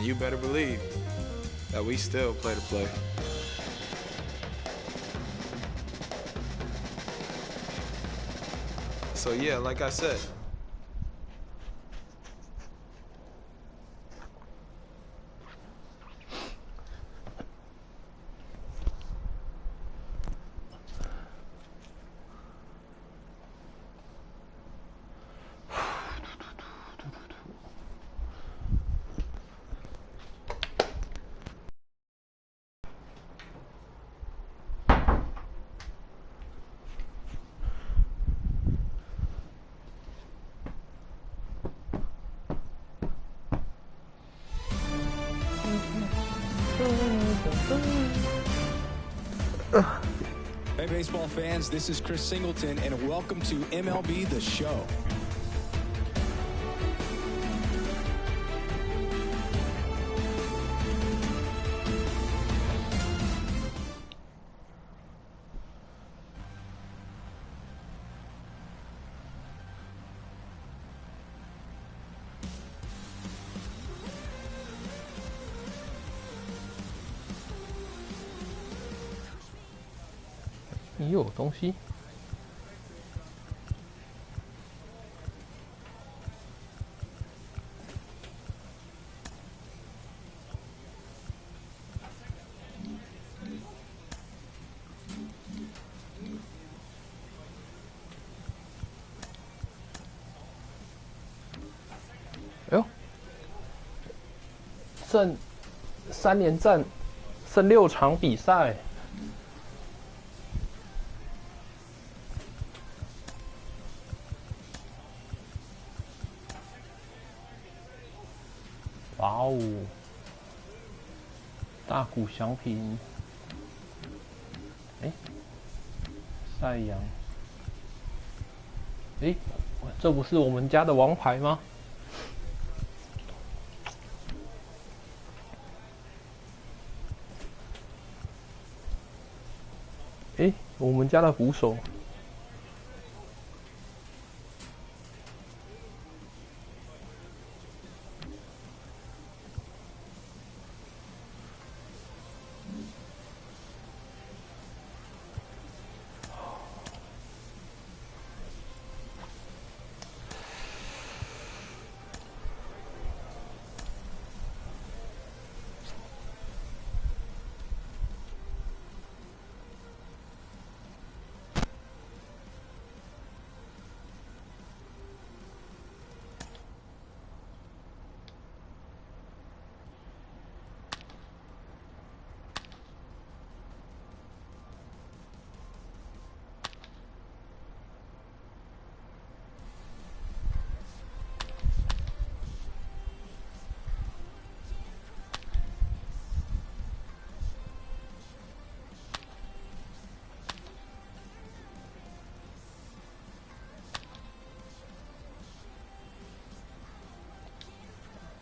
And you better believe that we still play to play. So yeah, like I said, Hey, baseball fans, this is Chris Singleton, and welcome to MLB The Show.你有东西？哎呦，剩3连战，剩6场比赛。哇哦！大谷翔平，哎，赛扬，哎，这不是我们家的王牌吗？哎，我们家的捕手。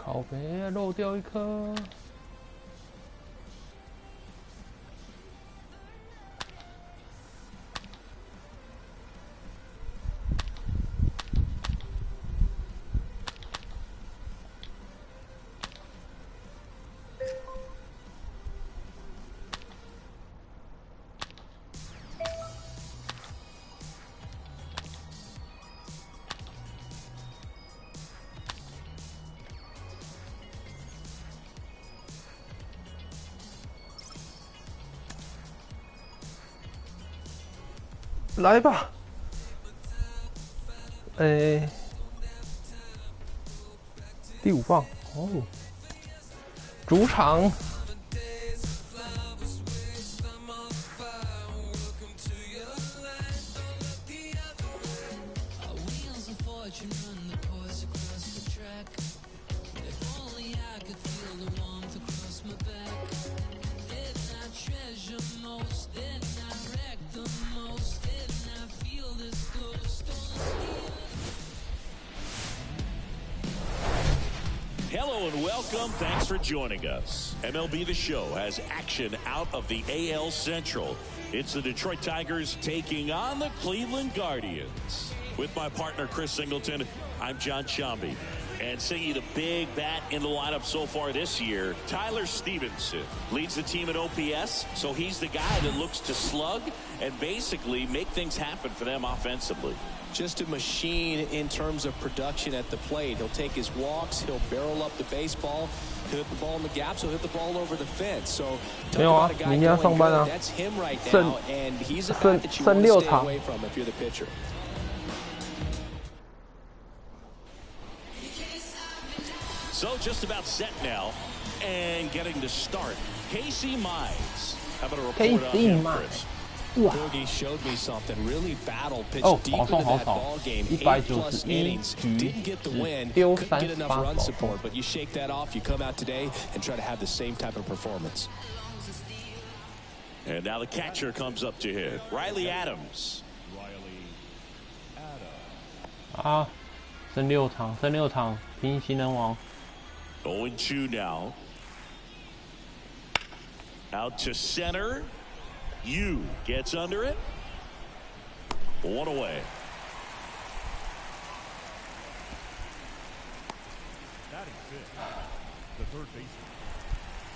靠北漏掉一颗。来吧，第5棒哦，主场。Hello and welcome. Thanks for joining us. MLB The Show has action out of the AL Central. It's the Detroit Tigers taking on the Cleveland Guardians. With my partner, Chris Singleton, I'm John Chomby. And singing the big bat in the lineup so far this year, Tyler Stevenson leads the team in OPS, so he's the guy that looks to slug and basically make things happen for them offensively. Just a machine in terms of production at the plate. He'll take his walks, he'll barrel up the baseball, he'll hit the ball in the gaps, he'll hit the ball over the fence. So talk about a guy going good. That's him right now, and he's a guy that you want to stay away from if you're the pitcher. So just about set now and getting to start. Casey Mize. How about a report on him, Chris? Boogie showed me something. Really battled, pitched deep into that ball game. 8+ innings, didn't get the win, couldn't get enough run support. But you shake that off, you come out today and try to have the same type of performance. And now the catcher comes up to hit. Riley Adams. 啊，剩6场，拼新人王。0-2 now. Out to center. Yu gets under it. 1 away.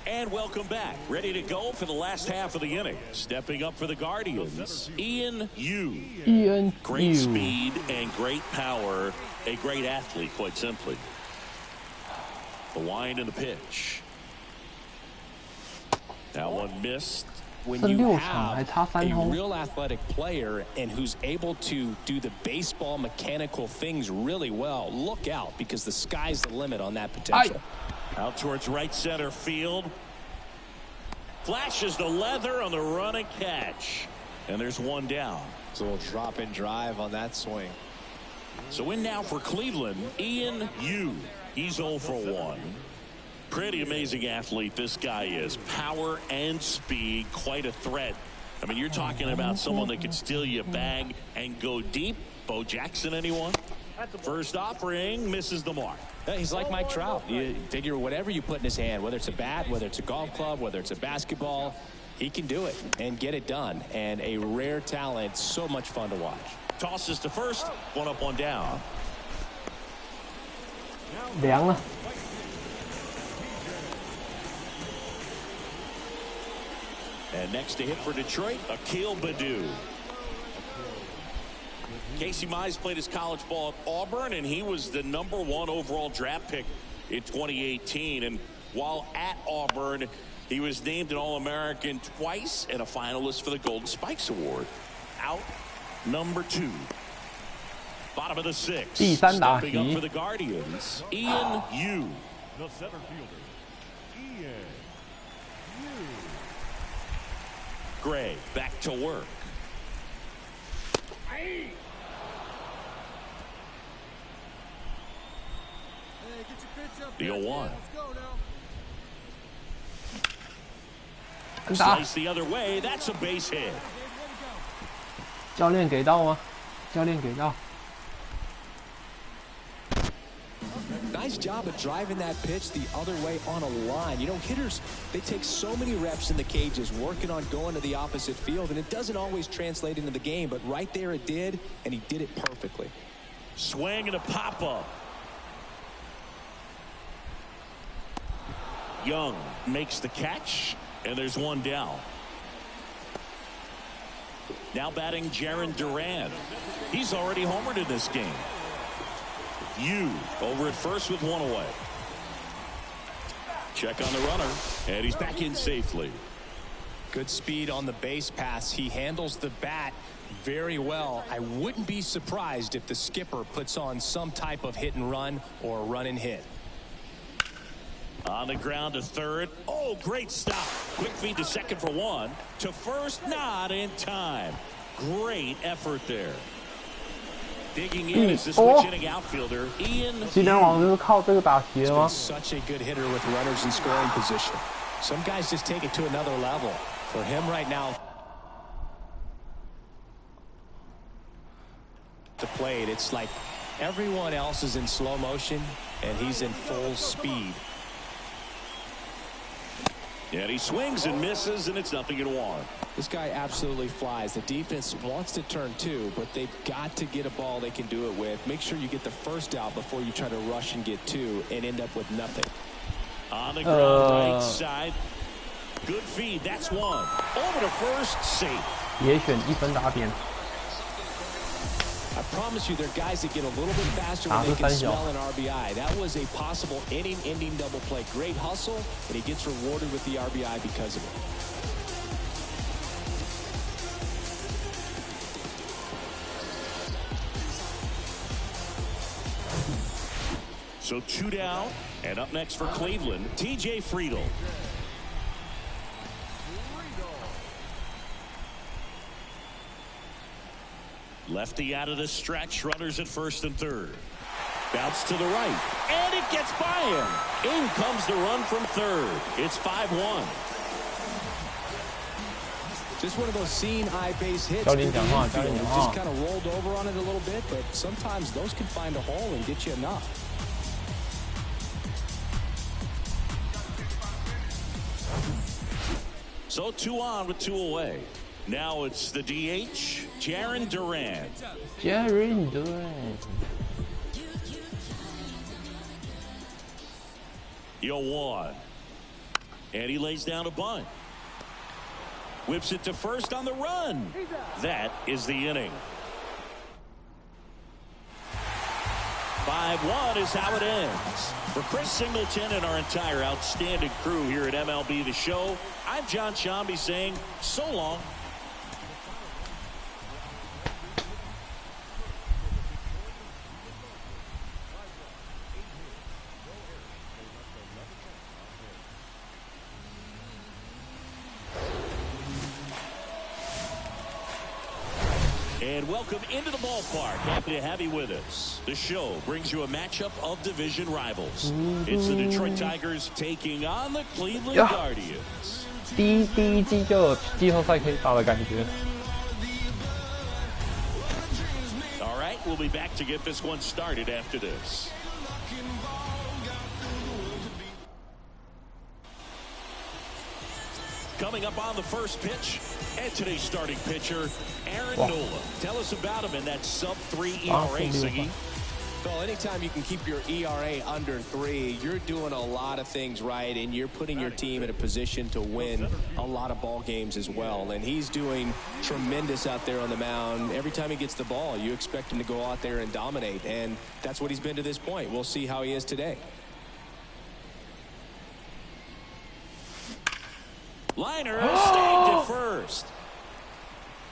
And welcome back. Ready to go for the last half of the inning. Stepping up for the Guardians, Ian Yu. Great speed and great power. A great athlete, quite simply. The wind and the pitch. That one missed. When you have a real athletic player and who's able to do the baseball mechanical things really well, look out, because the sky's the limit on that potential. Out towards right center field. Flashes the leather on the run and catch. And there's one down. It's a little drop and drive on that swing. So in now for Cleveland, Ian Yu. He's 0 for 1. Pretty amazing athlete this guy is. Power and speed, quite a threat. I mean, you're talking about someone that could steal you a bag and go deep. Bo Jackson, anyone? First offering, misses the mark. He's like Mike Trout. You figure whatever you put in his hand, whether it's a bat, whether it's a golf club, whether it's a basketball, he can do it and get it done. And a rare talent, so much fun to watch. Tosses to first, 1 up, 1 down. 凉了。 And next to hit for Detroit, Akil Baddoo. Casey Mize played his college ball at Auburn, and he was the #1 overall draft pick in 2018. And while at Auburn, he was named an All-American twice and a finalist for the Golden Spikes Award. Out number 2. Bottom of the 6th. Stepping up for the Guardians, Ian Yu. The center fielder, Ian Yu. Gray back to work. The 0-1. Slice the other way. That's a base hit. 教练给到吗？教练给到。 Nice job of driving that pitch the other way on a line. You know, hitters, they take so many reps in the cages working on going to the opposite field, and it doesn't always translate into the game, but right there it did, and he did it perfectly. Swing and a pop-up. Young makes the catch, and there's 1 down. Now batting Jarren Duran. He's already homered in this game. Yu over at first with 1 away. Check on the runner, and he's back in safely. Good speed on the base pass. He handles the bat very well. I wouldn't be surprised if the skipper puts on some type of hit and run or run and hit. On the ground to third. Oh, great stop. Quick feed to second for 1. To first, not in time. Great effort there. Digging in is the switch-hitting outfielder, Ian. 新人王就是靠这个打席的吗 ？Such a good hitter with runners in scoring position. Some guys just take it to another level. For him right now, the plate, it's like everyone else is in slow motion and he's in full speed. And he swings and misses, and it's 0-1. This guy absolutely flies. The defense wants to turn two, but they've got to get a ball they can do it with. Make sure you get the first out before you try to rush and get two and end up with nothing. On the ground, right side. Good feed. That's one. Over to first, safe. 也选1分打点。 I promise you, there are guys that get a little bit faster when they can smell an RBI. That was a possible inning-ending double play. Great hustle, and he gets rewarded with the RBI because of it. So 2 down, and up next for Cleveland, T.J. Friedel. Lefty out of the stretch, runners at first and third. Bounce to the right, and it gets by him. In comes the run from third. It's 5-1. Just one of those seeing eye base hits. Just kind of rolled over on it a little bit, but sometimes those can find a hole and get you enough. So 2 on with 2 away. Now it's the DH, Jarren Duran. Jarren Duran. 0-1. And he lays down a bunt. Whips it to first on the run. That is the inning. 5-1 is how it ends. For Chris Singleton and our entire outstanding crew here at MLB The Show, I'm John Shambi saying so long. And welcome into the ballpark. Happy to have you with us. The show brings you a matchup of division rivals. It's the Detroit Tigers taking on the Cleveland Guardians. 第一季就有季后赛可以打的感觉。All right, we'll be back to get this one started after this. Coming up on the first pitch, and today's starting pitcher, Aaron Nola. Tell us about him in that sub-3 ERA, Siggy. Well, anytime you can keep your ERA under 3, you're doing a lot of things right, and you're putting your team in a position to win a lot of ball games as well. And he's doing tremendous out there on the mound. Every time he gets the ball, you expect him to go out there and dominate, and that's what he's been to this point. We'll see how he is today. Liner snagged at first.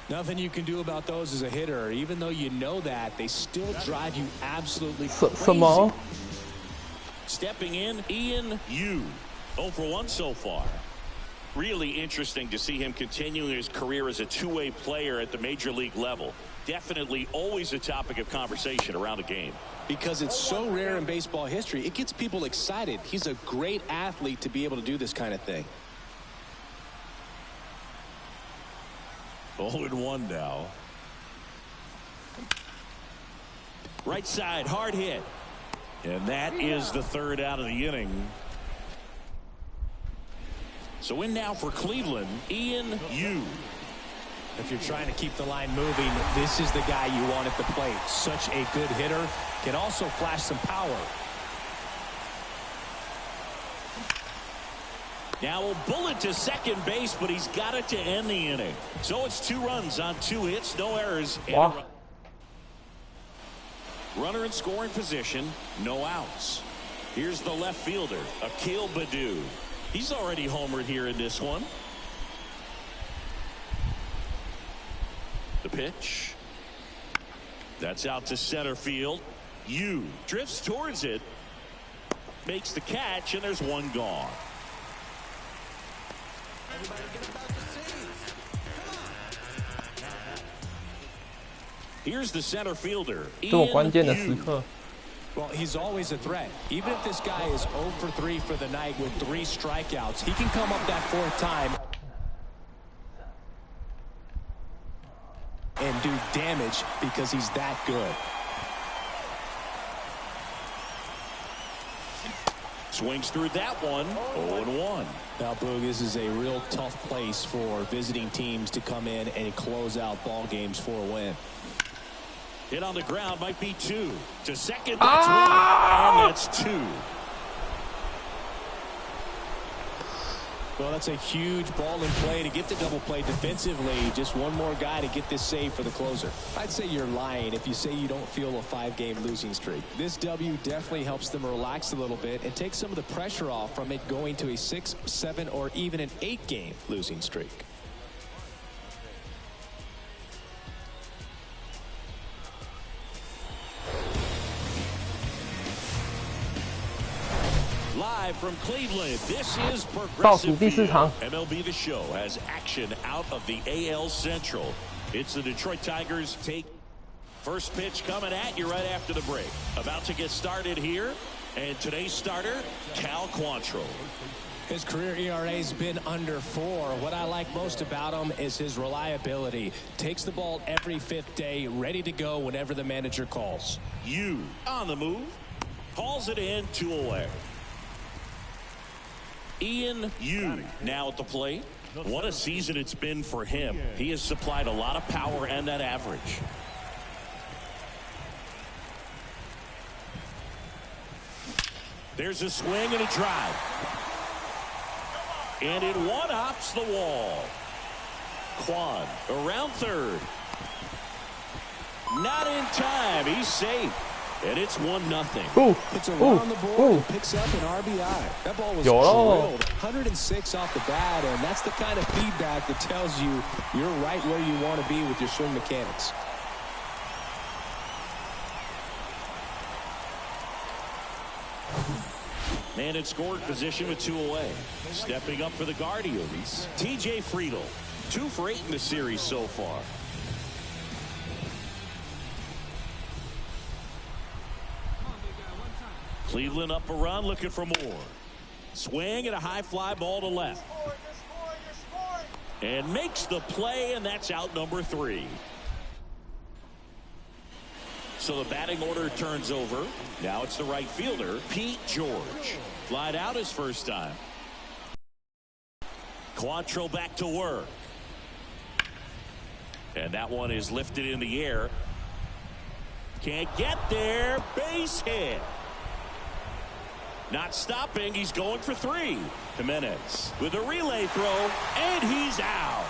Nothing you can do about those as a hitter. Even though you know that, they still drive you absolutely crazy. Stepping in, Ian Yu. 0 for 1 so far. Really interesting to see him continuing his career as a two-way player at the major league level. Definitely always a topic of conversation around the game. Because it's so rare in baseball history, it gets people excited. He's a great athlete to be able to do this kind of thing. 0-1 now. Right side, hard hit. And that is the third out of the inning. So in now for Cleveland, Ian Yu. If you're trying to keep the line moving, this is the guy you want at the plate. Such a good hitter. Can also flash some power. Now a bullet to second base, but he's got it to end the inning. So it's 2 runs on 2 hits, no errors. Wow. Runner in scoring position, no outs. Here's the left fielder, Akil Baddoo. He's already homered here in this one. The pitch. That's out to center field. Yu drifts towards it, makes the catch, and there's 1 gone. Here's the center fielder. 这么关键的时刻。 Well, he's always a threat. Even if this guy is 0 for 3 for the night with 3 strikeouts, he can come up that 4th time and do damage because he's that good. Swings through that one. 0-1. Now, Boog, this is a real tough place for visiting teams to come in and close out ball games for a win. Hit on the ground, might be 2. To second, that's 1. And that's 2. Well, that's a huge ball in play to get the double play defensively. Just one more guy to get this save for the closer. I'd say you're lying if you say you don't feel a 5-game losing streak. This W definitely helps them relax a little bit and take some of the pressure off from it going to a 6, 7, or even an 8-game losing streak. Live from Cleveland, this is Progressive Field. MLB The Show has action out of the AL Central. It's the Detroit Tigers take first pitch coming at you right after the break. About to get started here, and today's starter, Cal Quantrill. His career ERA has been under 4. What I like most about him is his reliability. Takes the ball every 5th day, ready to go whenever the manager calls. You on the move, calls it in, 2 away. Ian Yu now at the plate. What a season it's been for him. He has supplied a lot of power and that average. There's a swing and a drive. And it one-hops the wall. Quan around third. Not in time. He's safe. And it's 1-0. It's a run on the board and picks up an RBI. That ball was drilled 106 off the bat, and that's the kind of feedback that tells you you're right where you want to be with your swing mechanics. Man in scoring position with 2 away. Stepping up for the Guardians, TJ Friedl. 2 for 8 in the series so far. Cleveland up a run, looking for more. Swing and a high fly ball to left. And makes the play, and that's out number 3. So the batting order turns over. Now it's the right fielder, Pete George. Flied out his first time. Quantrill back to work. And that one is lifted in the air. Can't get there. Base hit. Not stopping. He's going for 3. Jimenez with a relay throw, and he's out.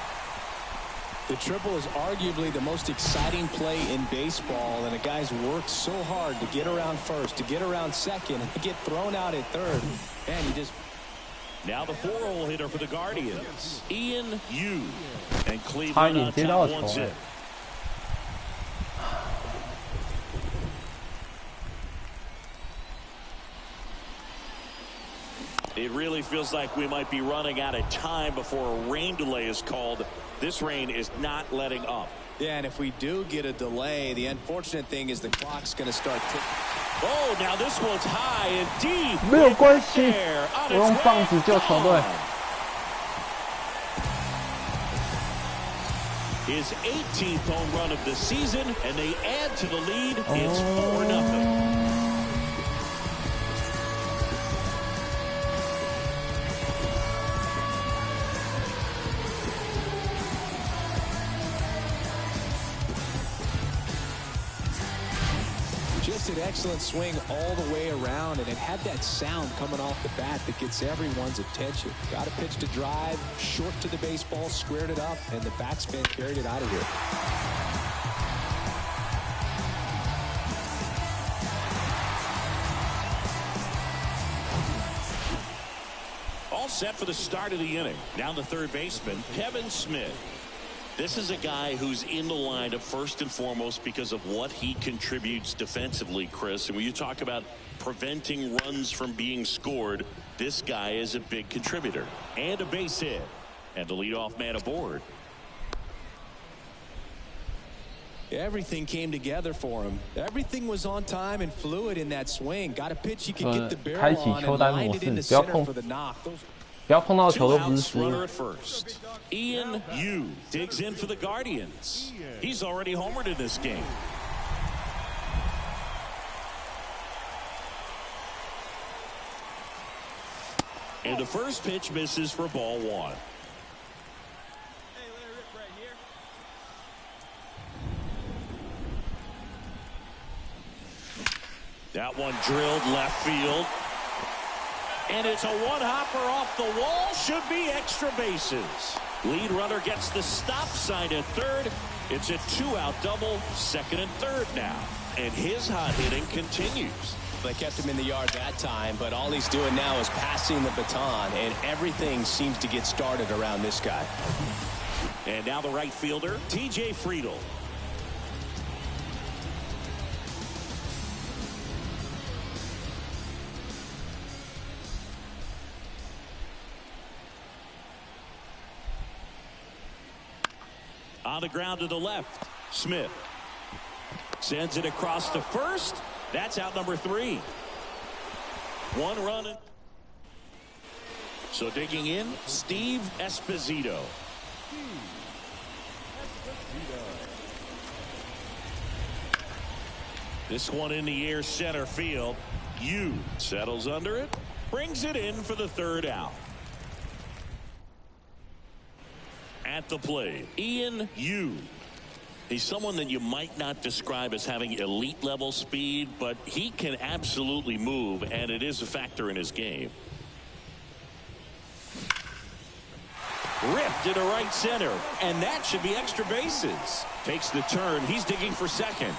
The triple is arguably the most exciting play in baseball, and the guys worked so hard to get around first, to get around second, and to get thrown out at third. And he just... Now the 4-hole hitter for the Guardians, Ian Yu. And Cleveland on top 1-0. It really feels like we might be running out of time before a rain delay is called. This rain is not letting up. Yeah, and if we do get a delay, the unfortunate thing is the clock's going to start ticking. Oh, now this one's high and deep. 没有关系，我用棒子救球队。His 18th home run of the season, and they add to the lead. It's 4-0. Just an excellent swing all the way around, and it had that sound coming off the bat that gets everyone's attention. Got a pitch to drive, short to the baseball, squared it up, and the backspin carried it out of here. All set for the start of the inning. Down the third baseman, Kevin Smith. This is a guy who's in the lineup first and foremost because of what he contributes defensively, Chris. And when you talk about preventing runs from being scored, this guy is a big contributor. And a base hit. And the leadoff man aboard. Everything came together for him. Everything was on time and fluid in that swing. Got a pitch he could get the barrel on and lined it into center for the knock. 不要碰到球都不是 Two outs, runner at first. Ian Yu digs in for the Guardians. He's already homered in this game. And the first pitch misses for ball one. That one drilled left field. And it's a one-hopper off the wall. Should be extra bases. Lead runner gets the stop sign at third. It's a two-out double, second and third now. And his hot hitting continues. They kept him in the yard that time, but all he's doing now is passing the baton, and everything seems to get started around this guy. And now the right fielder, T.J. Friedl. On the ground to the left, Smith sends it across to first. That's out number 3. One run. So digging in, Steve Esposito. This one in the air, center field. Yu settles under it, brings it in for the third out. At the plate, Ian Yu. He's someone that you might not describe as having elite level speed, but he can absolutely move, and it is a factor in his game. Ripped into right center, and that should be extra bases. Takes the turn. He's digging for second.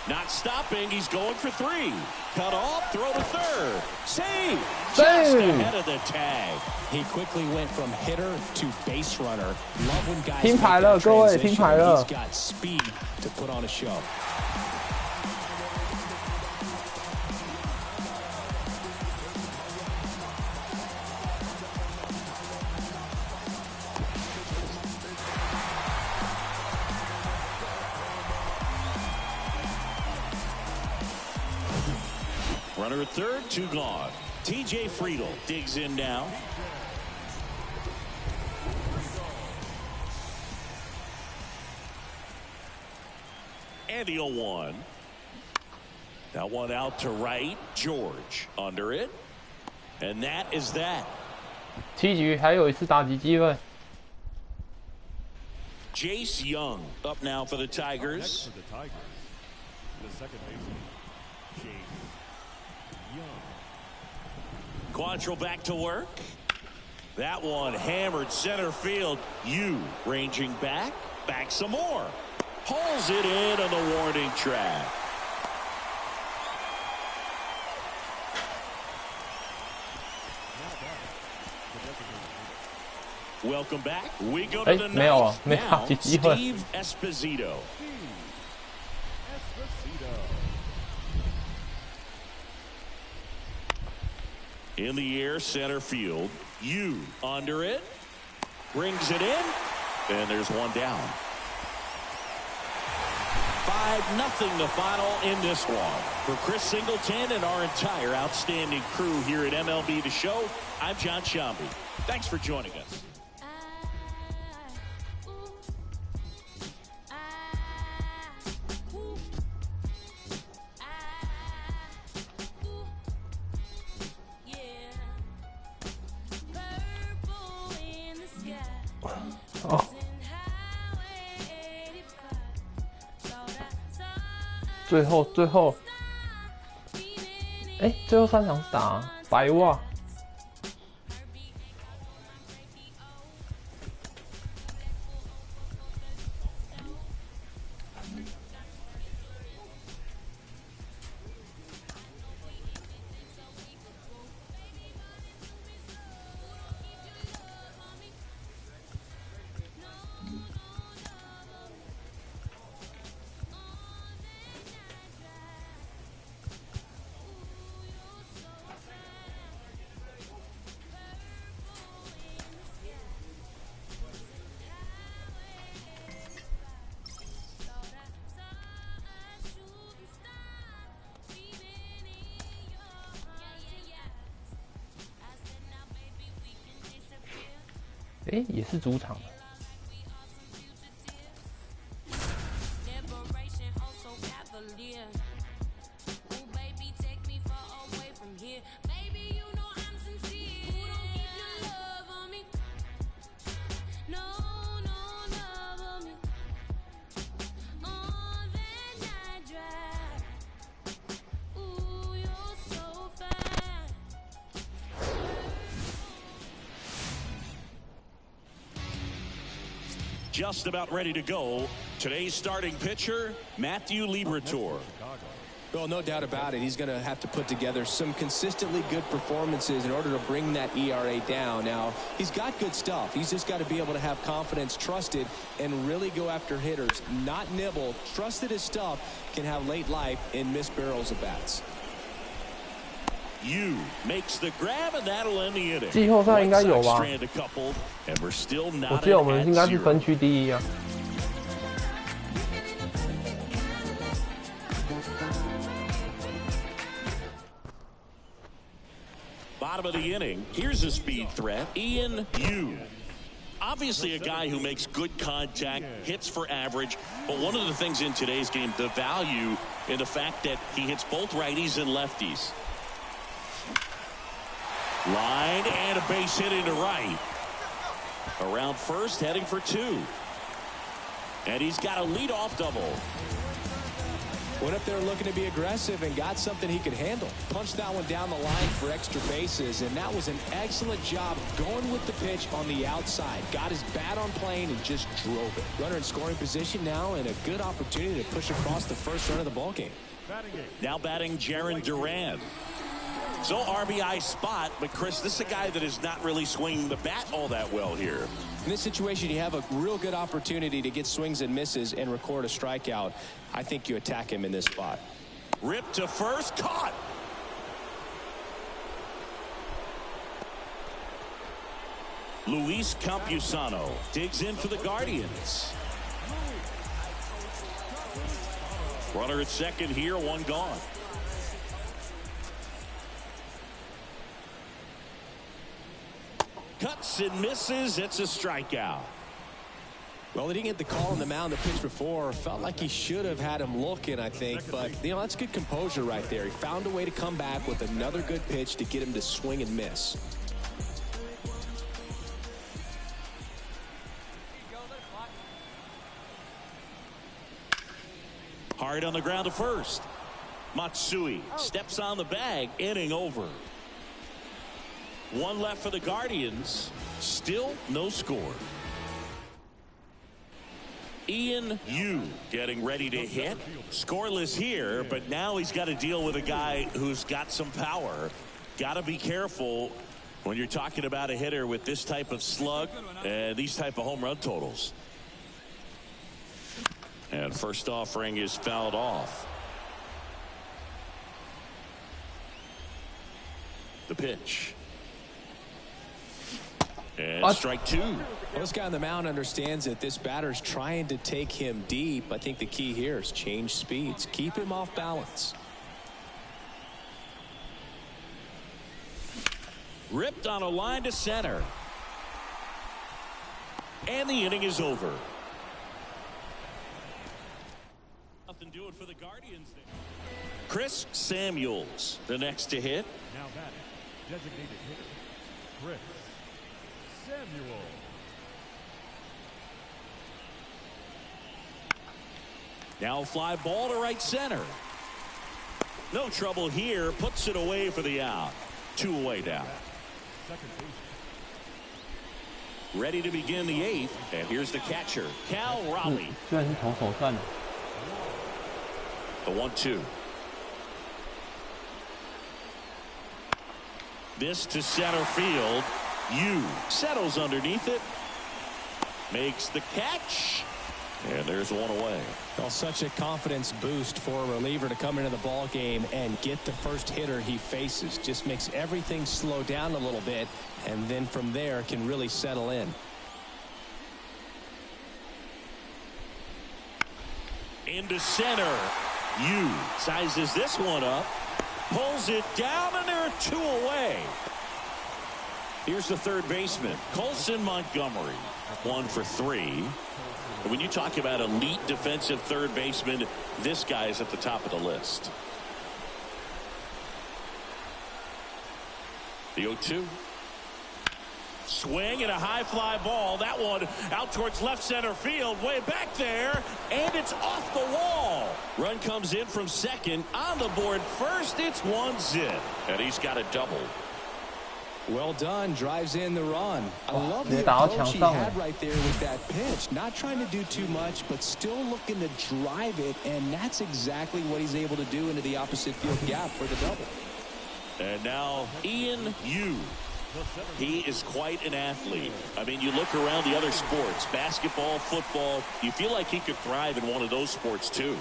Not stopping. He's going for 3. Cut off. Throw to third. Save. Just ahead of the tag. He quickly went from hitter to base runner. Love when guys 听牌了，各位，听牌了。 He's got speed to put on a show. Runner at third, 2 gone. T.J. Friedl digs in now. And the 0-1. That one out to right. George under it. And that is that. 7局还有一次打击机会。 Jace Young up now for the Tigers. The second baseman, Jace Young. Quantrill back to work. That one hammered center field. Yu ranging back. Back some more. Pulls it in on the warning track. Welcome back. We go to the ninth. Now, Steve Esposito. In the air, center field. Yu under it. Brings it in. And there's one down. 5-0 the final in this one. For Chris Singleton and our entire outstanding crew here at MLB The Show, I'm John Shambi. Thanks for joining us. Oh. 最后，哎，最后3场是打白袜。哎，也是主场。just about ready to go. Today's starting pitcher, Matthew Liberatore. Well, no doubt about it. He's going to have to put together some consistently good performances in order to bring that ERA down. Now, he's got good stuff. He's just got to be able to have confidence, trust it, and really go after hitters, not nibble. Trust that his stuff can have late life and miss barrels of bats. Yu makes the grab, and that'll end the inning. 季后赛应该有吧？ And we're still 我 not 记得我们 at 应该是 zero. 分区第一啊。Bottom of the inning, here's a speed threat, Yu. Obviously a guy who makes good contact, hits for average, but one of the things in today's game, the value in the fact that he hits both righties and lefties. Line and a base hit into right. Around first, heading for two. And he's got a leadoff double. Went up there looking to be aggressive and got something he could handle. Punched that one down the line for extra bases, and that was an excellent job going with the pitch on the outside. Got his bat on plane and just drove it. Runner in scoring position now, and a good opportunity to push across the first run of the ballgame. Now batting Jarren Duran. So RBI spot, but Chris, this is a guy that is not really swinging the bat all that well here. In this situation, you have a real good opportunity to get swings and misses and record a strikeout. I think you attack him in this spot. Ripped to first, caught. Luis Campusano digs in for the Guardians. Runner at second here, one gone. Cuts and misses. It's a strikeout. Well, he didn't get the call on the mound the pitch before. Felt like he should have had him looking, I think. But, you know, that's good composure right there. He found a way to come back with another good pitch to get him to swing and miss. Hard on the ground to first. Matsui steps on the bag. Inning over. One left for the Guardians. Still no score. Yu getting ready to hit. Scoreless here, but now he's got to deal with a guy who's got some power. Got to be careful when you're talking about a hitter with this type of slug and these type of home run totals. And first offering is fouled off. The pitch. And strike two. Well, this guy on the mound understands that this batter's trying to take him deep. I think the key here is change speeds. Keep him off balance. Ripped on a line to center. And the inning is over. Nothing doing for the Guardians there. Chris Samuels, the next to hit. Now batting, designated hitter, Chris Samuel. Now fly ball to right center. No trouble here. Puts it away for the out. Two away now. Second baseman. Ready to begin the eighth. And here's the catcher, Cal Raleigh. 居然是投手战的。 The 1-2. This to center field. Yu settles underneath it. Makes the catch. And there's one away. Well, such a confidence boost for a reliever to come into the ball game and get the first hitter he faces. Just makes everything slow down a little bit, and then from there can really settle in. Into center. Yu sizes this one up. Pulls it down, and there are two away. Here's the third baseman, Colson Montgomery. 1 for 3. When you talk about elite defensive third baseman, this guy is at the top of the list. The 0-2. Swing and a high fly ball. That one out towards left center field, way back there, and it's off the wall. Run comes in from second. On the board first, it's one zip, and he's got a double. Well done, drives in the run. I love the 直接打到 approach 墙 he 上 had 了。 right there with that pitch. Not trying to do too much, but still looking to drive it, and that's exactly what he's able to do into the opposite field gap for the double. And now Ian Yu. He is quite an athlete. I mean, you look around the other sports, basketball, football, you feel like he could thrive in one of those sports too.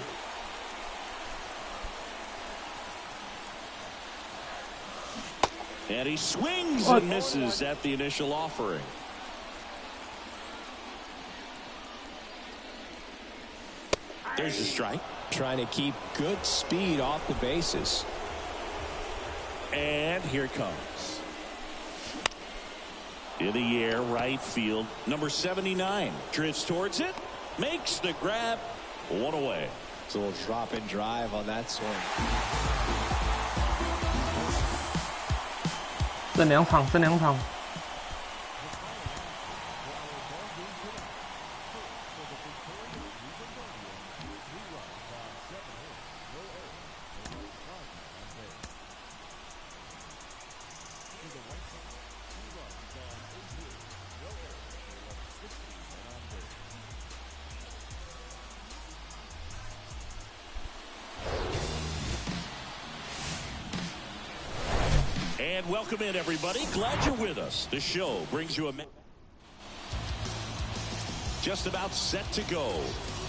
And he swings and misses at the initial offering. There's the strike. Trying to keep good speed off the bases. And here it comes. In the air, right field. Number 79 drifts towards it. Makes the grab. One away. It's a little drop and drive on that swing. 剩2场，剩2场。And welcome in, everybody. Glad you're with us. The show brings you just about set to go.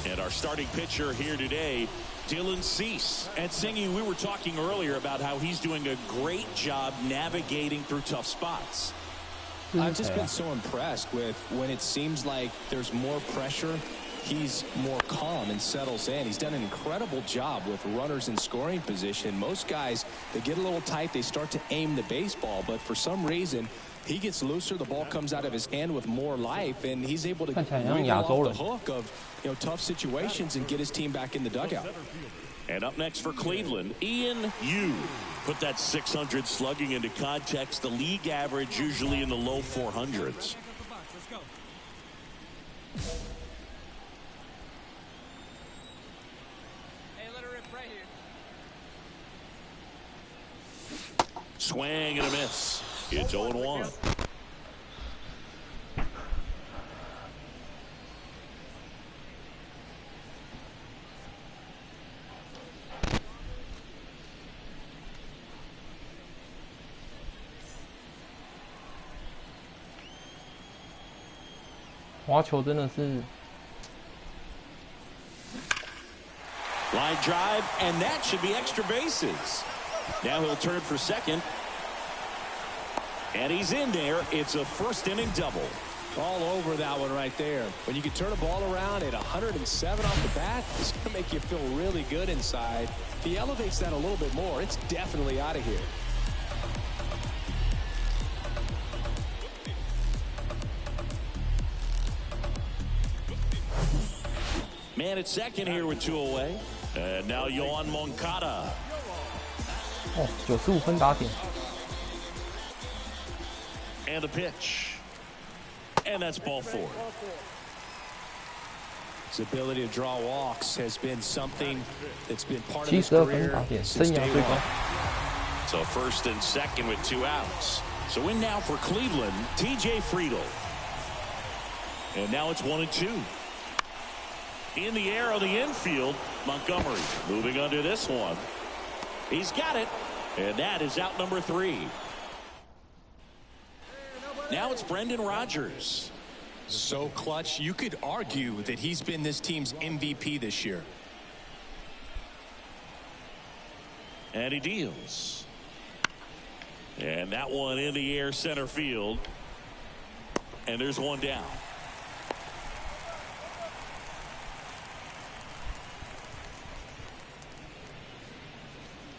And our starting pitcher here today, Dylan Cease. And Singy, we were talking earlier about how he's doing a great job navigating through tough spots. I've just been so impressed with when it seems like there's more pressure, he's more calm and settles in. He's done an incredible job with runners in scoring position. Most guys, they get a little tight, they start to aim the baseball, but for some reason, he gets looser, the ball comes out of his hand with more life, and he's able to wiggle off the hook of tough situations and get his team back in the dugout. And up next for Cleveland, Ian Yu. Put that 600 slugging into context. The league average usually in the low 400s. Swing and a miss. It's 0-1.滑球真的是 line drive, and that should be extra bases. Now he'll turn for second. And he's in there. It's a first inning double. All over that one right there. When you can turn a ball around at 107 off the bat, it's going to make you feel really good inside. If he elevates that a little bit more, it's definitely out of here. Man at second here with 2 away. And now Yohan Moncada. 95分打点。 And a pitch. And that's ball 4. His ability to draw walks has been something that's been part of 72 his 分 career 打点， since 生涯 day 最高。 one. So first and second with 2 outs. So in now for Cleveland, TJ Friedl. And now it's 1-2. In the air on the infield, Montgomery moving under this one. He's got it. And that is out number 3. Now it's Brendan Rodgers. So clutch, you could argue that he's been this team's MVP this year. And he deals. And that one in the air center field. And there's one down.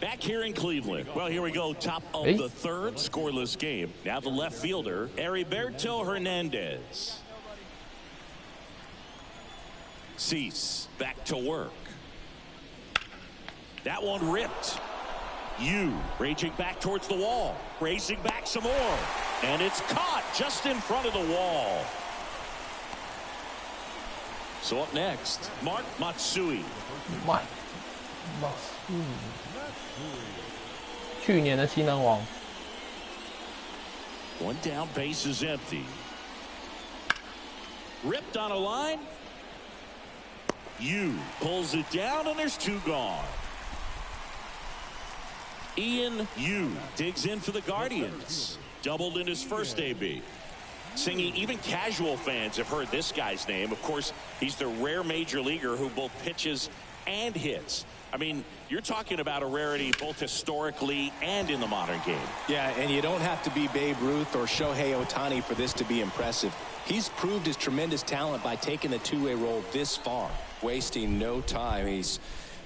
Back here in Cleveland. Well, here we go. Top of the third. Scoreless game. Now the left fielder, Heriberto Hernandez. Cease back to work. That one ripped. Yu raging back towards the wall. Racing back some more. And it's caught just in front of the wall. So up next, Mark Matsui. 去年的新人王。One down, base is empty. Ripped on a line. Yu pulls it down, and there's 2 gone. Yu digs in for the Guardians. Doubled in his first AB. Singing, even casual fans have heard this guy's name. Of course, he's the rare major leaguer who both pitches and hits. I mean, you're talking about a rarity both historically and in the modern game. Yeah, and you don't have to be Babe Ruth or Shohei Ohtani for this to be impressive. He's proved his tremendous talent by taking the two-way role this far, wasting no time. He's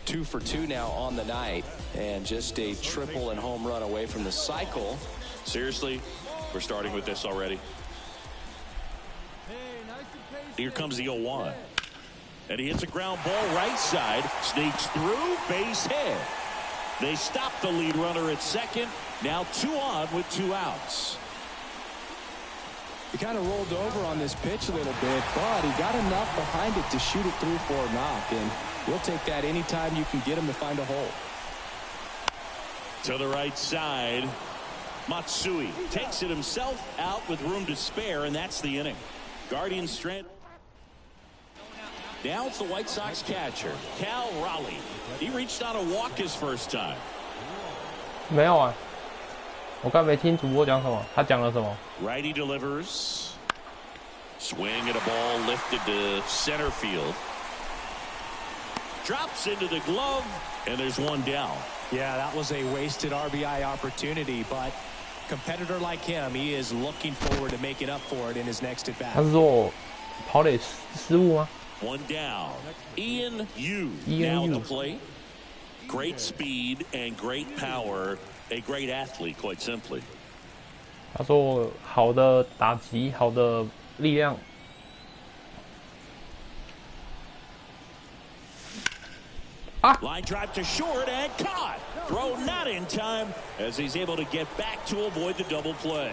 2 for 2 now on the night, and just a triple and home run away from the cycle. Seriously, we're starting with this already. Here comes the 0-1. And he hits a ground ball right side, sneaks through, base hit. They stop the lead runner at second. Now 2 on with 2 outs. He kind of rolled over on this pitch a little bit, but he got enough behind it to shoot it through for a knock, and we'll take that anytime you can get him to find a hole. To the right side, Matsui takes it himself out with room to spare, and that's the inning. Guardians strand. Now it's the White Sox catcher, Cal Raleigh. He reached on a walk his first time. 没有啊，我刚没听主播讲什么，他讲了什么 Righty delivers. Swing at a ball lifted to center field. Drops into the glove, and there's 1 down. Yeah, that was a wasted RBI opportunity, but competitor like him, he is looking forward to making up for it in his next at bat. 他是说我跑垒失误吗 1 down. Yu now at the plate. Great speed and great power. A great athlete, quite simply. 他说我好的打击，好的力量。Line drive to short and caught. Throw not in time as he's able to get back to avoid the double play.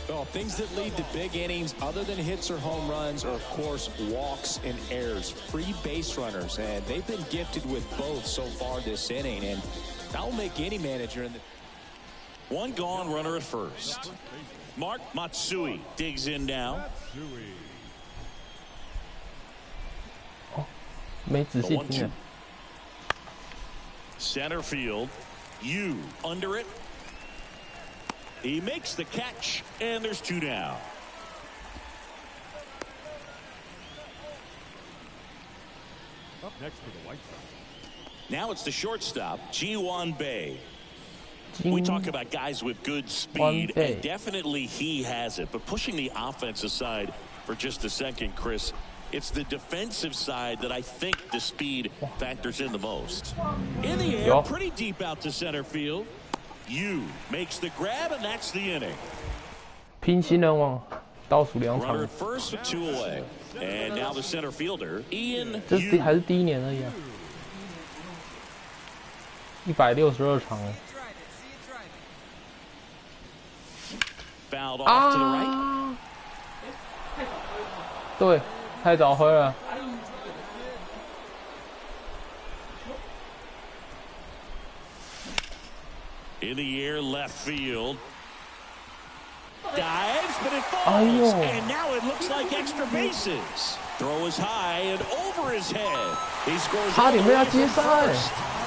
Well, things that lead to big innings other than hits or home runs are, of course, walks and errors, free base runners, and they've been gifted with both so far this inning, and that will make any manager in the... 1 gone, runner at first. Mark Matsui digs in now. 没仔细听。 Center field. Yu under it. He makes the catch, and there's 2 down. Up next for the White Sox. Now it's the shortstop, Ji-Hwan Bae. We talk about guys with good speed, and definitely he has it. But pushing the offense aside for just a second, Chris, it's the defensive side that I think the speed factors in the most. In the air, pretty deep out to center field. Yu makes the grab, and that's the inning. 拼新人王倒数2场。 Runner at first with 2 away, and now the center fielder, Yu. 这是还是第1年而已啊。162场哎。 Fouled off to the right. 对，太早挥了。 In the air, left field. Dives, but it falls. And now it looks like extra bases. Throw is high and over his head. He scores. 差点被他接杀哎！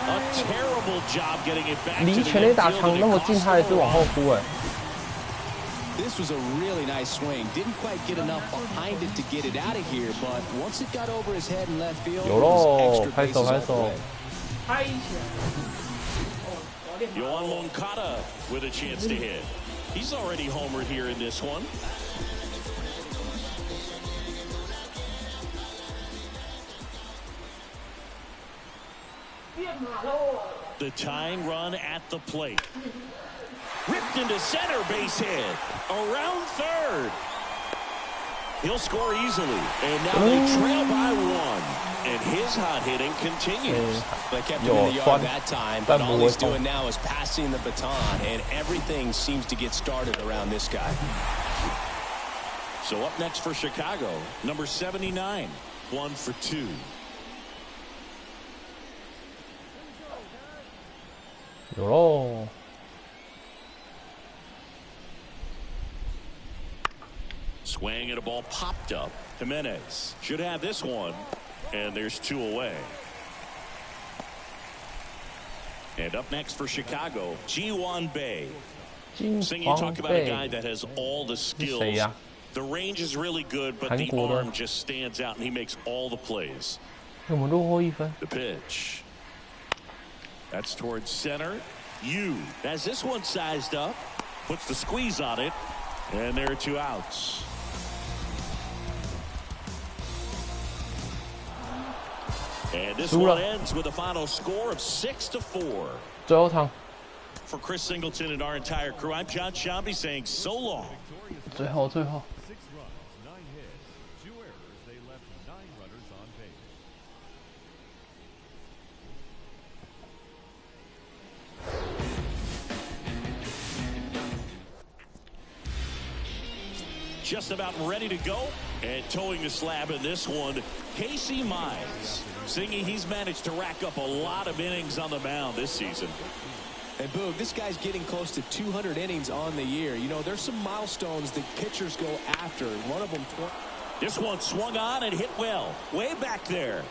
A terrible job getting it back. 离全垒打墙那么近，他还是往后扑哎。 This was a really nice swing. Didn't quite get enough behind it to get it out of here, but once it got over his head in left field, 有喽，拍手拍手。 Yohan Moncada with a chance to hit. He's already homered here in this one. The tying run at the plate. Ripped into center, base hit. Around third. He'll score easily. And now they trail by 1. And his hot hitting continues. They kept him in the yard that time, but all he's doing now is passing the baton, and everything seems to get started around this guy. So up next for Chicago, number 79, 1 for 2. Swing and a ball popped up. Jimenez should have this one, and there's 2 away. And up next for Chicago, Ji-hwan Bae. Sing, you talk about a guy that has all the skills. The range is really good, but the arm just stands out, and he makes all the plays. The pitch. That's towards center. Yu has this one sized up, puts the squeeze on it, and there are 2 outs. And this one ends with a final score of 6-4. 最后场。 For Chris Singleton and our entire crew, I'm John Shambi saying so long. 最后。 6 runs, 9 hits, 2 errors. They left 9 runners on base. Just about ready to go, and towing the slab in this one, Casey Mize. Singy, he's managed to rack up a lot of innings on the mound this season. And Boog, this guy's getting close to 200 innings on the year. You know, there's some milestones that pitchers go after. One of them. This one swung on and hit well. Way back there.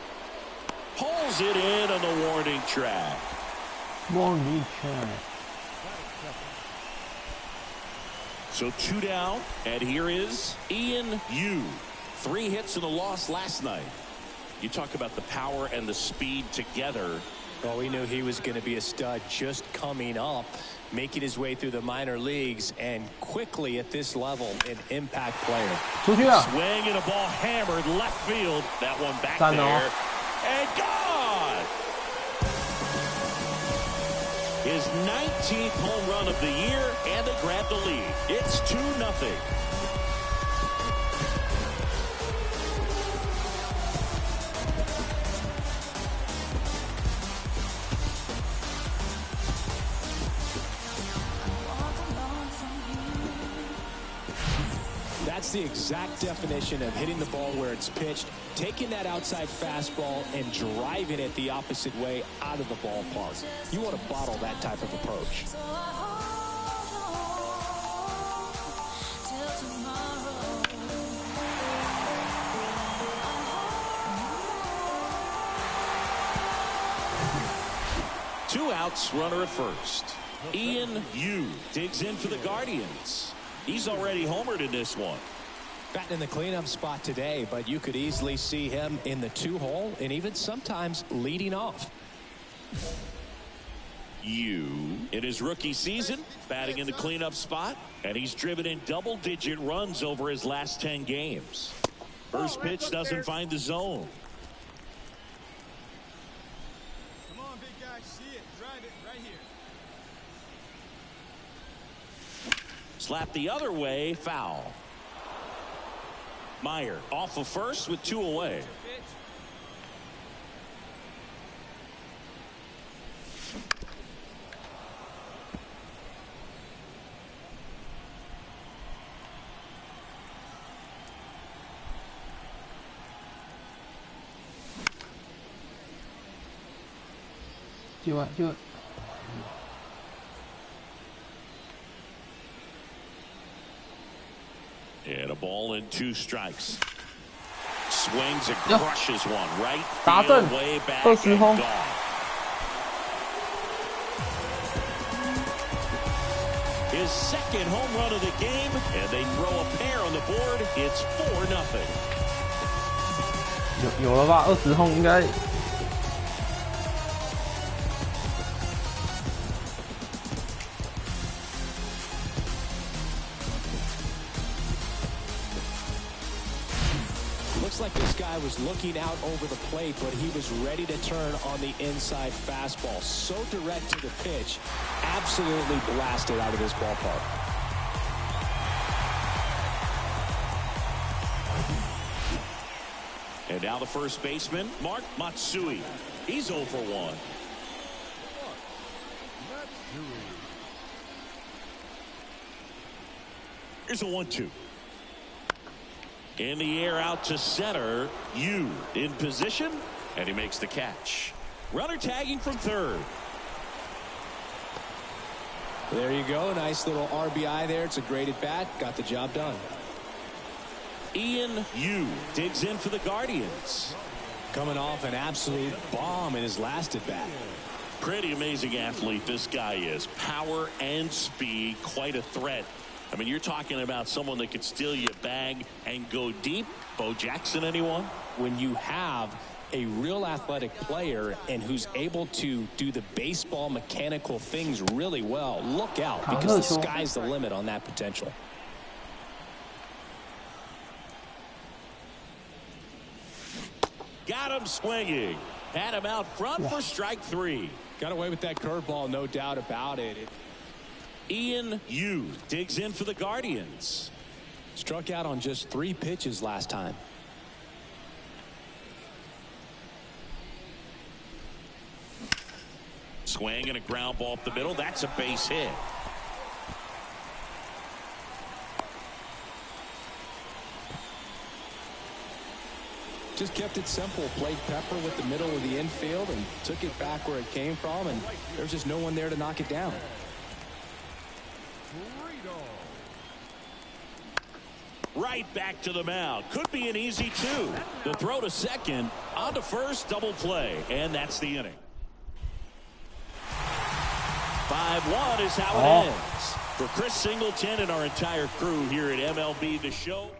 Pulls it in on the warning track. Warning track. So 2 down, and here is Ian Yu. 3 hits and a loss last night. You talk about the power and the speed together. Well, we knew he was going to be a stud just coming up, making his way through the minor leagues, and quickly at this level, an impact player. Swing and a ball hammered left field. That one back there. And gone! His 19th home run of the year, and they grab the lead. It's 2-0. That's the exact definition of hitting the ball where it's pitched, taking that outside fastball and driving it the opposite way out of the ballpark. You want to bottle that type of approach. Two outs, runner at first. Ian Yu digs in for the Guardians. He's already homered in this one. Batting in the cleanup spot today, but you could easily see him in the 2-hole and even sometimes leading off. Yu, in his rookie season, batting in the cleanup spot, and he's driven in double-digit runs over his last 10 games. First pitch doesn't find the zone. Come on, big guy, see it, drive it right here. Slap the other way, foul. Meyer off of first with 2 away. Do it. And a ball and 2 strikes. Swings and crushes one right. 打正 way back 20 and 轰 gone. His second home run of the game, and they throw a pair on the board. It's 4-0. 有了吧？20轰应该。Looks like this guy was looking out over the plate, but he was ready to turn on the inside fastball. So direct to the pitch, absolutely blasted out of this ballpark. And now the first baseman, Mark Matsui. He's 0 for 1. Here's a 1-2. In the air out to center. Yu in position, and he makes the catch. Runner tagging from third. There you go. Nice little RBI there. It's a great at bat. Got the job done. Ian Yu digs in for the Guardians. Coming off an absolute bomb in his last at bat. Pretty amazing athlete this guy is. Power and speed, quite a threat. I mean, you're talking about someone that could steal your bag and go deep. Bo Jackson, anyone? When you have a real athletic player and who's able to do the baseball mechanical things really well, look out, because the sky's the limit on that potential. Got him swinging. Had him out front for strike 3. Got away with that curveball, no doubt about it. Ian Yu digs in for the Guardians. Struck out on just 3 pitches last time. Swing and a ground ball up the middle. That's a base hit. Just kept it simple. Played Pepper with the middle of the infield and took it back where it came from, and there's just no one there to knock it down. Right back to the mound. Could be an easy 2. The throw to second, on to first, double play, and that's the inning. 5-1 is how it ends. For Chris Singleton and our entire crew here at MLB The Show.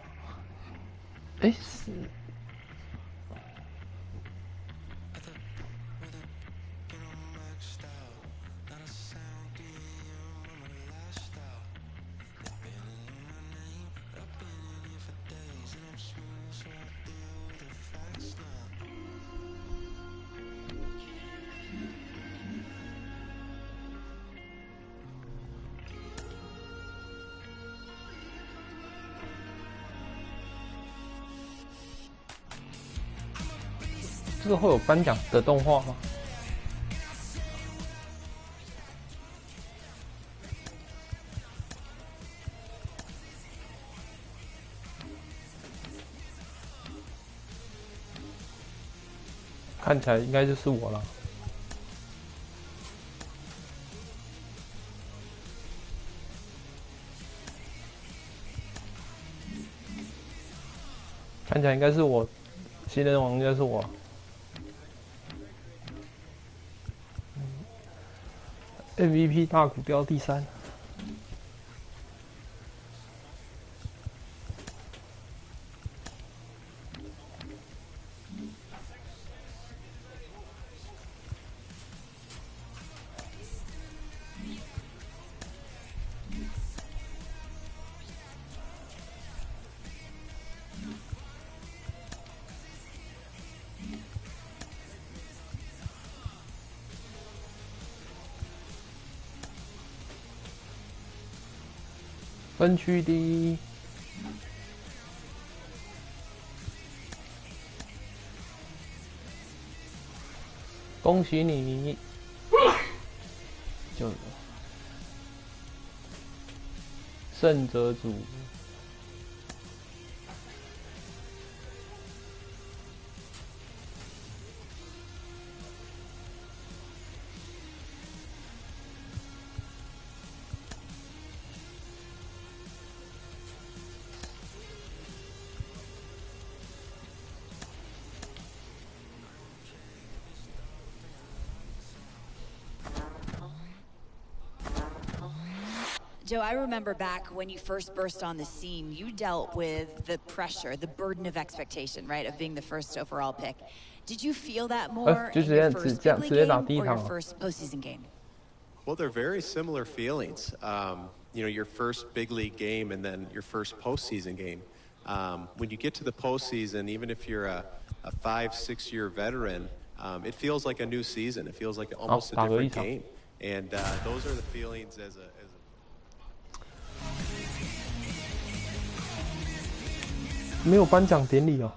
这个会有颁奖的动画吗？看起来应该就是我了。看起来应该是我，新人王应该是我。MVP 大股标第3。分区第1，恭喜你！就胜者组。Joe, I remember back when you first burst on the scene, you dealt with the pressure, the burden of expectation, right, of being the first overall pick. Did you feel that more in your first big league game or your first postseason game? Well, they're very similar feelings. You know, your first big league game and then your first postseason game. When you get to the postseason, even if you're a 5-6 year veteran, it feels like a new season. It feels like almost a different game. And those are the feelings as a 没有颁奖典礼哦。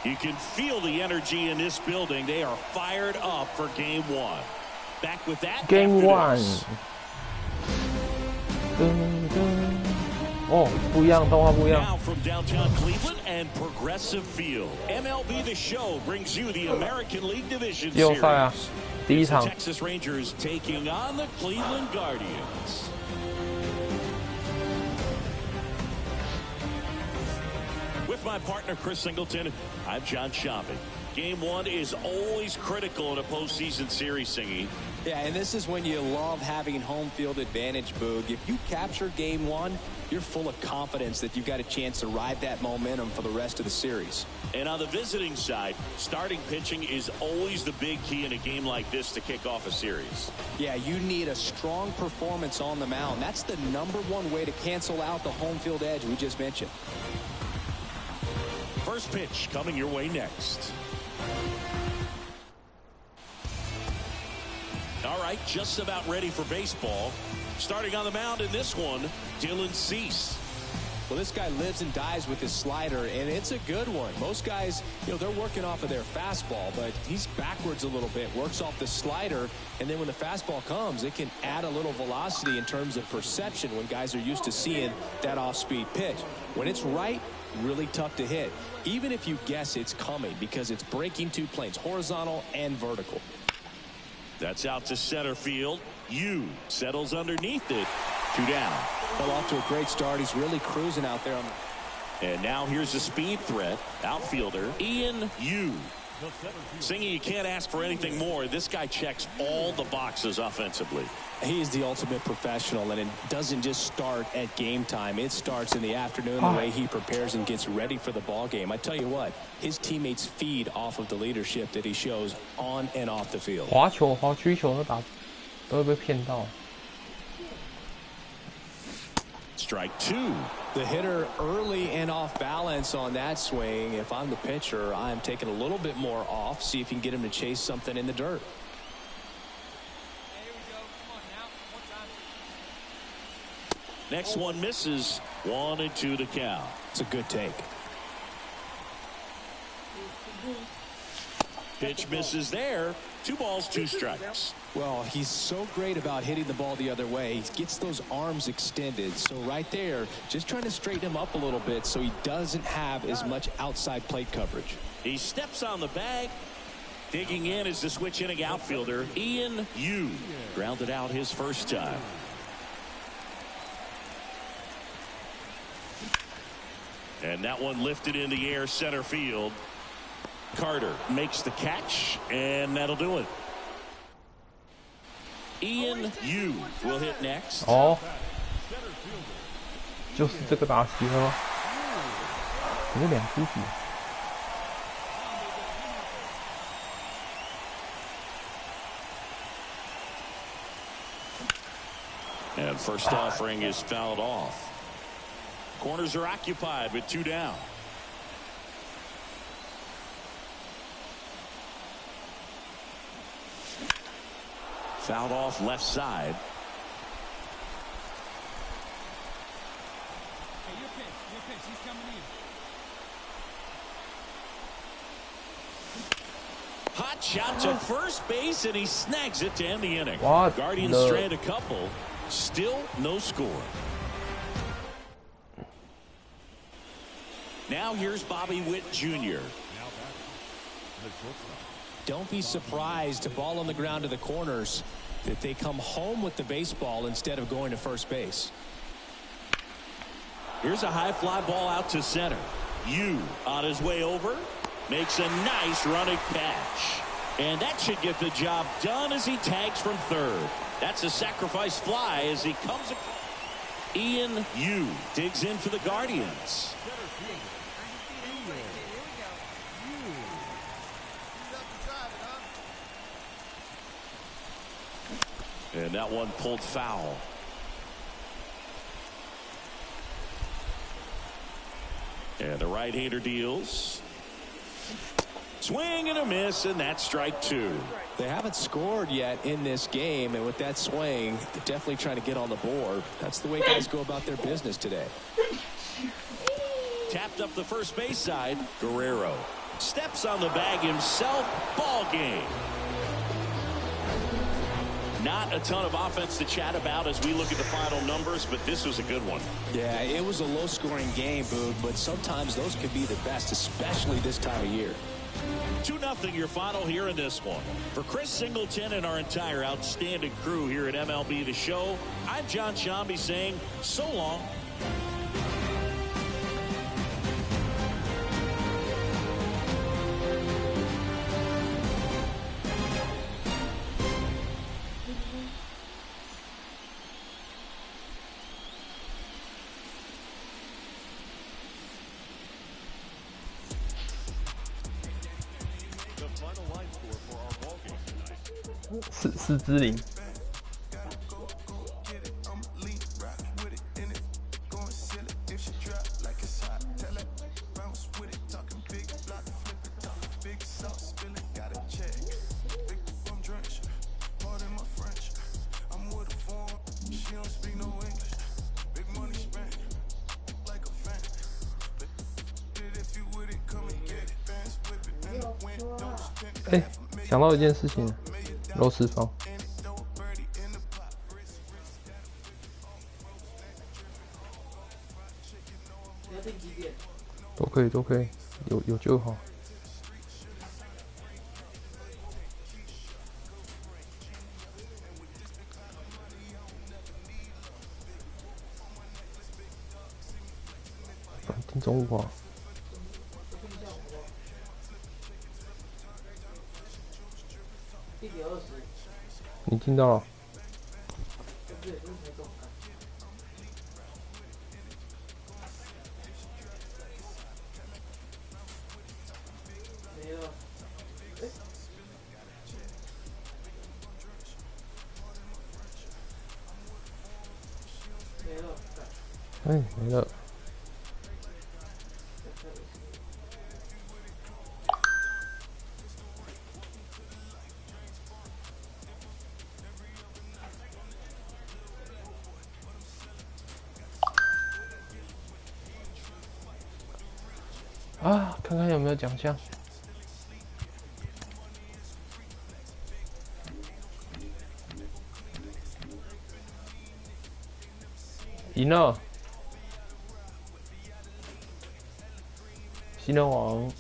You can feel the energy in this building. They are fired up for Game 1. Back with that. Game 1. 哦，不一样，动画不一样。 Now from downtown Cleveland and Progressive Field, MLB The Show brings you the American League Division 季后赛啊， Series. 第一 It's the 场。 Texas Rangers taking on the Cleveland Guardians. With my partner Chris Singleton, I'm John Shopping. Game 1 is always critical in a postseason series, Singy. Yeah, and this is when you love having home field advantage, Boog. If you capture Game 1, you're full of confidence that you've got a chance to ride that momentum for the rest of the series. And on the visiting side, starting pitching is always the big key in a game like this to kick off a series. Yeah, you need a strong performance on the mound. That's the #1 way to cancel out the home field edge we just mentioned. First pitch coming your way next. All right, just about ready for baseball. Starting on the mound in this one, Dylan Cease. Well, this guy lives and dies with his slider, and it's a good one. Most guys, they're working off of their fastball, but he's backwards a little bit, works off the slider, and then when the fastball comes, it can add a little velocity in terms of perception when guys are used to seeing that off-speed pitch. When it's right, really tough to hit, even if you guess it's coming, because it's breaking 2 planes, horizontal and vertical. That's out to center field. Yu settles underneath it. 2 down. Well, off to a great start. He's really cruising out there. And now here's the speed threat. Outfielder Ian Yu. Singy, you can't ask for anything more. This guy checks all the boxes offensively. He is the ultimate professional, and it doesn't just start at game time. It starts in the afternoon, the way he prepares and gets ready for the ball game. I tell you what, his teammates feed off of the leadership that he shows on and off the field. 滑球、滑曲球都会被骗到。 Strike 2. The hitter early and off balance on that swing. If I'm the pitcher, I'm taking a little bit more off, see if you can get him to chase something in the dirt. Next one misses. 1-2 to count. It's a good take. Pitch misses there. 2 balls, 2 strikes. Well, he's so great about hitting the ball the other way. He gets those arms extended. So right there, just trying to straighten him up a little bit so he doesn't have as much outside plate coverage. He steps on the bag. Digging in is the switch inning outfielder, Ian Yu. Grounded out his first time. And that one lifted in the air center field. Carter makes the catch, and that'll do it. Ian Yu will hit next. 哦，就是这个打席了，有2只脚。 And first offering is fouled off. Corners are occupied with 2 down. Fouled off left side. Hot shot to first base, and he snags it to end the inning. What? Guardians No. strand a couple. Still no score. Now here's Bobby Witt Jr. Don't be surprised to ball on the ground to the corners that they come home with the baseball instead of going to first base. Here's a high fly ball out to center. Yu on his way over makes a nice running catch. And that should get the job done as he tags from third. That's a sacrifice fly as he comes across. Ian Yu digs in for the Guardians. And that one pulled foul. And the right-hander deals. Swing and a miss, and that's strike 2. They haven't scored yet in this game, and with that swing, they're definitely trying to get on the board. That's the way guys go about their business today. Tapped up the first base side, Guerrero. steps on the bag himself. Ball game. Not a ton of offense to chat about as we look at the final numbers, but this was a good one. Yeah, it was a low-scoring game, Boog, but sometimes those could be the best, especially this time of year. 2-0 your final here in this one. For Chris Singleton and our entire outstanding crew here at MLB The Show, I'm John Shambi saying so long.四之灵。哎，想到一件事情，肉丝方。都可以，有就好。听中午话。你听到了？哎，没了。啊，看看有没有奖项。赢了。新人王，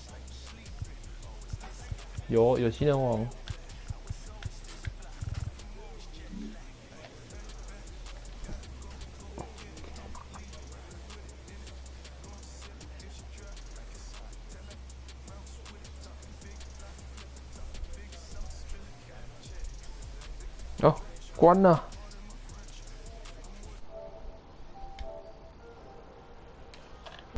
有新人王。哦，关了。